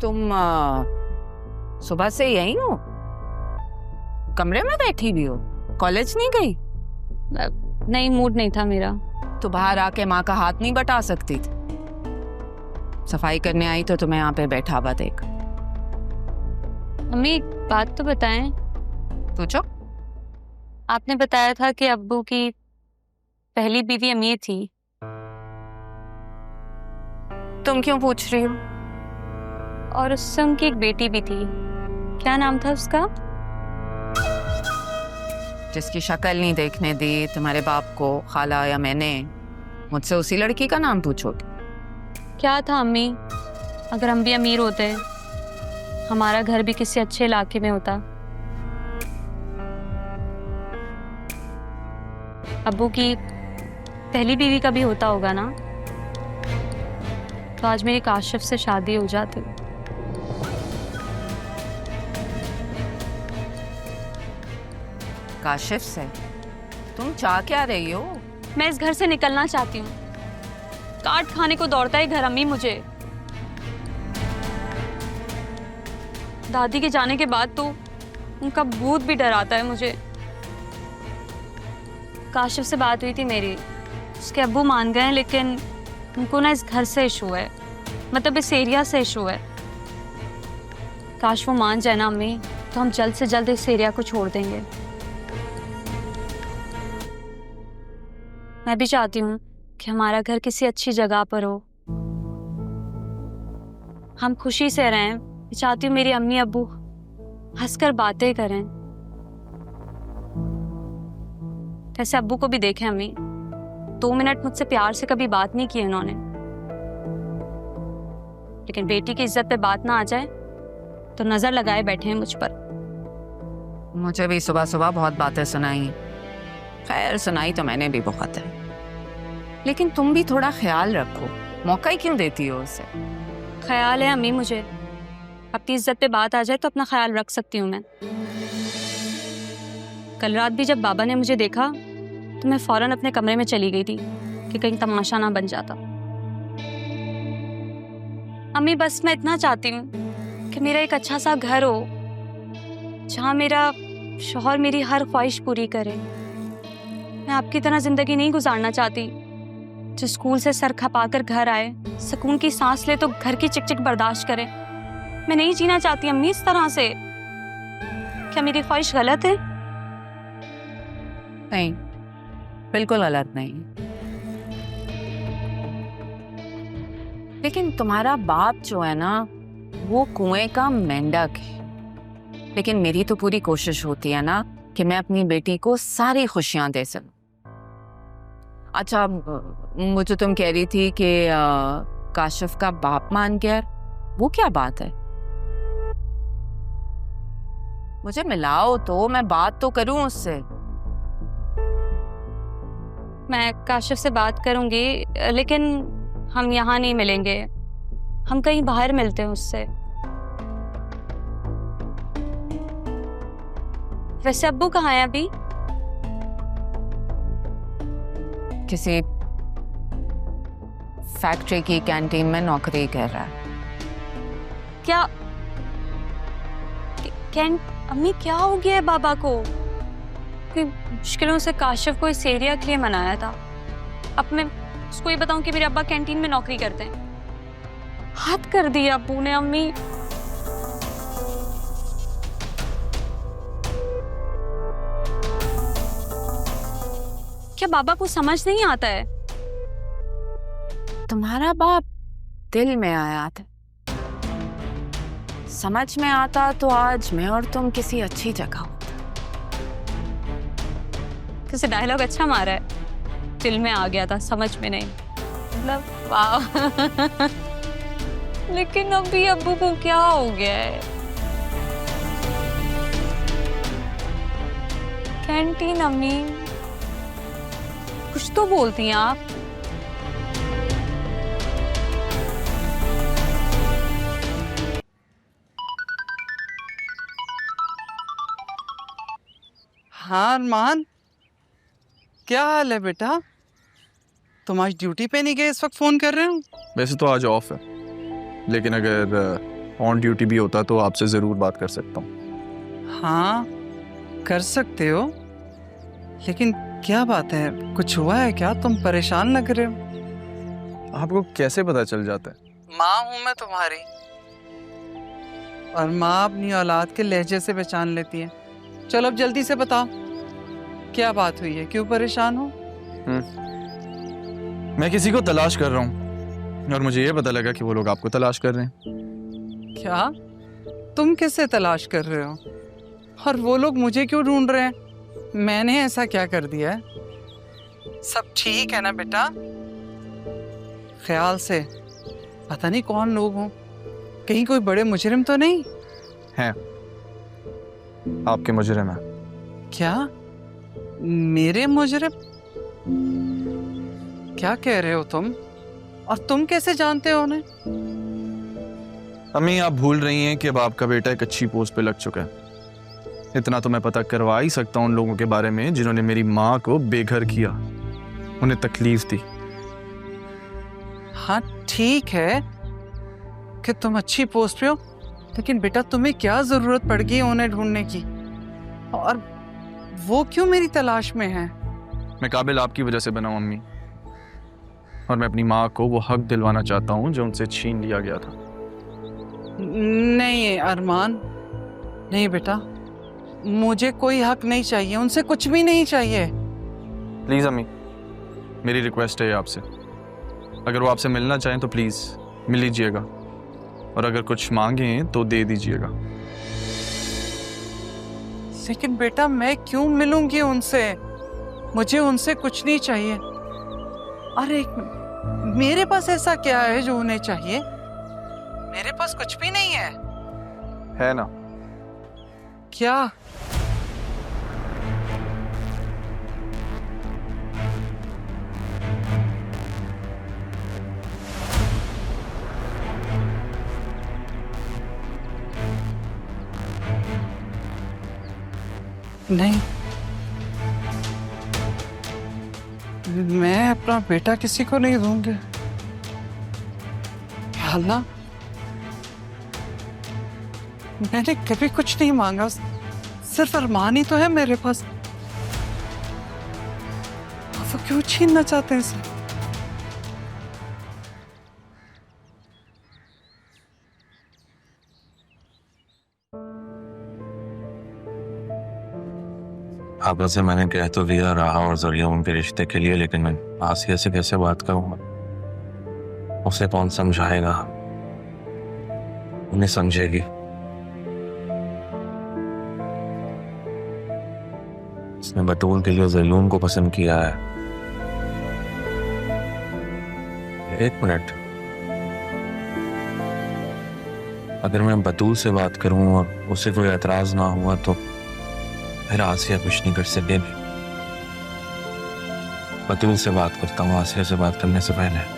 तुम सुबह से यही हो, कमरे में बैठी भी हो, कॉलेज नहीं गई? नहीं, मूड नहीं था मेरा। तो बाहर आके माँ का हाथ नहीं बटा सकती थी? सफाई करने आई तो तुम्हें यहाँ पे बैठा हुआ देख। मम्मी, बात तो बताएं। पूछो। आपने बताया था कि अब्बू की पहली बीवी अम्मी थी। तुम क्यों पूछ रही हो? और उससे उनकी एक बेटी भी थी। क्या नाम था उसका? जिसकी शक्ल नहीं देखने दी तुम्हारे बाप को खाला या मैंने, मुझसे उसी लड़की का नाम पूछोगे? क्या था अम्मी? अगर हम भी अमीर होते, हमारा घर भी किसी अच्छे इलाके में होता, अब्बू की पहली बीवी का भी होता होगा ना, तो आज मेरी काशिफ से शादी हो जाती। काशिफ से? तुम चाह क्या रही हो? मैं इस घर से निकलना चाहती हूँ। काट खाने को दौड़ता है घर अम्मी मुझे। दादी के जाने के बाद तो उनका भूत भी डराता है मुझे। काशिफ से बात हुई थी मेरी, उसके अब्बू मान गए हैं, लेकिन उनको ना इस घर से इशू है, मतलब इस एरिया से इशू है। काश वो मान जाए ना अम्मी, तो हम जल्द से जल्द इस एरिया को छोड़ देंगे। मैं भी चाहती हूँ कि हमारा घर किसी अच्छी जगह पर हो, हम खुशी से रहें। मैं चाहती हूँ मेरी अम्मी अब्बू हंसकर बातें करें। वैसे अब्बू को भी देखें अम्मी, 2 मिनट मुझसे प्यार से कभी बात नहीं की उन्होंने, लेकिन बेटी की इज्जत पे बात ना आ जाए तो नजर लगाए बैठे हैं मुझ पर। मुझे भी सुबह सुबह बहुत बातें सुनाई। खैर, सुनाई तो मैंने भी बहुत है, लेकिन तुम भी थोड़ा ख्याल रखो। मौका ही क्यों देती हो उसे? ख्याल है अम्मी मुझे, अपनी इज्जत पे बात आ जाए तो अपना ख्याल रख सकती हूँ मैं। कल रात भी जब बाबा ने मुझे देखा तो मैं फौरन अपने कमरे में चली गई थी कि कहीं तमाशा ना बन जाता। अम्मी, बस मैं इतना चाहती हूँ कि मेरा एक अच्छा सा घर हो, जहाँ मेरा शौहर मेरी हर ख्वाहिश पूरी करे। मैं आपकी तरह जिंदगी नहीं गुजारना चाहती, जो स्कूल से सर खपाकर घर आए, सुकून की सांस ले तो घर की चिकचिक बर्दाश्त करे। मैं नहीं जीना चाहती अम्मी इस तरह से। क्या मेरी ख्वाहिश गलत है? नहीं, बिल्कुल गलत नहीं। लेकिन तुम्हारा बाप जो है ना, वो कुएं का मेंढक है। लेकिन मेरी तो पूरी कोशिश होती है ना कि मैं अपनी बेटी को सारी खुशियां दे सकूं। अच्छा, मुझे तुम कह रही थी कि काशिफ का बाप मान गया, वो क्या बात है? मुझे मिलाओ तो मैं बात तो करूं उससे। मैं काशिफ से बात करूंगी, लेकिन हम यहाँ नहीं मिलेंगे, हम कहीं बाहर मिलते हैं उससे। वैसे अब्बू कहाँ है अभी? किसी फैक्ट्री की कैंटीन में नौकरी कर रहा है। क्या कैन अम्मी, क्या हो गया है बाबा को? कि मुश्किलों से काशिफ को इस एरिया के लिए मनाया था, अब मैं उसको ये बताऊं कि मेरे अब्बा कैंटीन में नौकरी करते हैं? हद कर दिया अब्बू ने अम्मी। क्या बाबा को समझ नहीं आता है? तुम्हारा बाप दिल में आया था, समझ में आता तो आज मैं और तुम किसी अच्छी जगह हो। किसी डायलॉग अच्छा मारा है, दिल में आ गया था समझ में नहीं, मतलब वाह। लेकिन अभी अब्बू को क्या हो गया है? कैंटीन अम्मी, कुछ तो बोलती हैं आप। हाँ अरमान, क्या हाल है बेटा? तुम आज ड्यूटी पे नहीं गए, इस वक्त फोन कर रहे हो? वैसे तो आज ऑफ है, लेकिन अगर ऑन ड्यूटी भी होता तो आपसे ज़रूर बात कर सकता हूँ। हाँ कर सकते हो, लेकिन क्या बात है, कुछ हुआ है क्या? तुम परेशान लग रहे हो। आपको कैसे पता चल जाता है? माँ हूं मैं तुम्हारी, और माँ अपनी औलाद के लहजे से पहचान लेती है। चलो अब जल्दी से बताओ, क्या बात हुई है, क्यों परेशान हो? मैं किसी को तलाश कर रहा हूँ और मुझे ये पता लगा कि वो लोग आपको तलाश कर रहे हैं। क्या? तुम किसे तलाश कर रहे हो, और वो लोग मुझे क्यों ढूंढ रहे हैं? मैंने ऐसा क्या कर दिया है? सब ठीक है ना बेटा? ख्याल से, पता नहीं कौन लोग हों, कहीं कोई बड़े मुजरिम तो नहीं? हैं, आपके मुजरिम हैं। क्या? मेरे मुजरिम? क्या कह रहे हो तुम? और तुम कैसे जानते हो उन्हें? अम्मी, आप भूल रही हैं कि अब आपका बेटा एक अच्छी पोस्ट पे लग चुका है। इतना तो मैं पता करवा ही सकता हूँ उन लोगों के बारे में जिन्होंने मेरी माँ को बेघर किया, उन्हें तकलीफ दी। हाँ ठीक है कि तुम अच्छी पोस्ट पे हो, लेकिन बेटा तुम्हें क्या जरूरत पड़ गई उन्हें ढूंढने की, और वो क्यों मेरी तलाश में है? मैं काबिल आपकी वजह से बना हूं अम्मी, और मैं अपनी माँ को वो हक दिलवाना चाहता हूँ जो उनसे छीन लिया गया था। नहीं अरमान, नहीं बेटा, मुझे कोई हक नहीं चाहिए, उनसे कुछ भी नहीं चाहिए। प्लीज़ अम्मी, मेरी रिक्वेस्ट है आपसे, अगर वो आपसे मिलना चाहें तो प्लीज़ मिल लीजिएगा, और अगर कुछ मांगें तो दे दीजिएगा। लेकिन बेटा मैं क्यों मिलूंगी उनसे? मुझे उनसे कुछ नहीं चाहिए। अरे एक मिनट, मेरे पास ऐसा क्या है जो उन्हें चाहिए? मेरे पास कुछ भी नहीं है। है ना? क्या? नहीं, मैं अपना बेटा किसी को नहीं दूंगी। अल्लाह, मैंने कभी कुछ नहीं मांगा, सिर्फ अरमान ही तो है मेरे पास। वो क्यों छीनना चाहते हैं इसे? आपस से मैंने कह तो दिया रहा और जरिया उनके रिश्ते के लिए, लेकिन मैं आसिया से कैसे बात करूंगा? उसे कौन समझाएगा? उन्हें समझेगी? उसने बतूल के लिए ज़ैलून को पसंद किया है। एक मिनट, अगर मैं बतूल से बात करूं और उसे कोई एतराज ना हुआ तो फिर आसिया कुछ नहीं कर सकेगी। बतूल से बात करता हूँ आसिया से बात करने से पहले।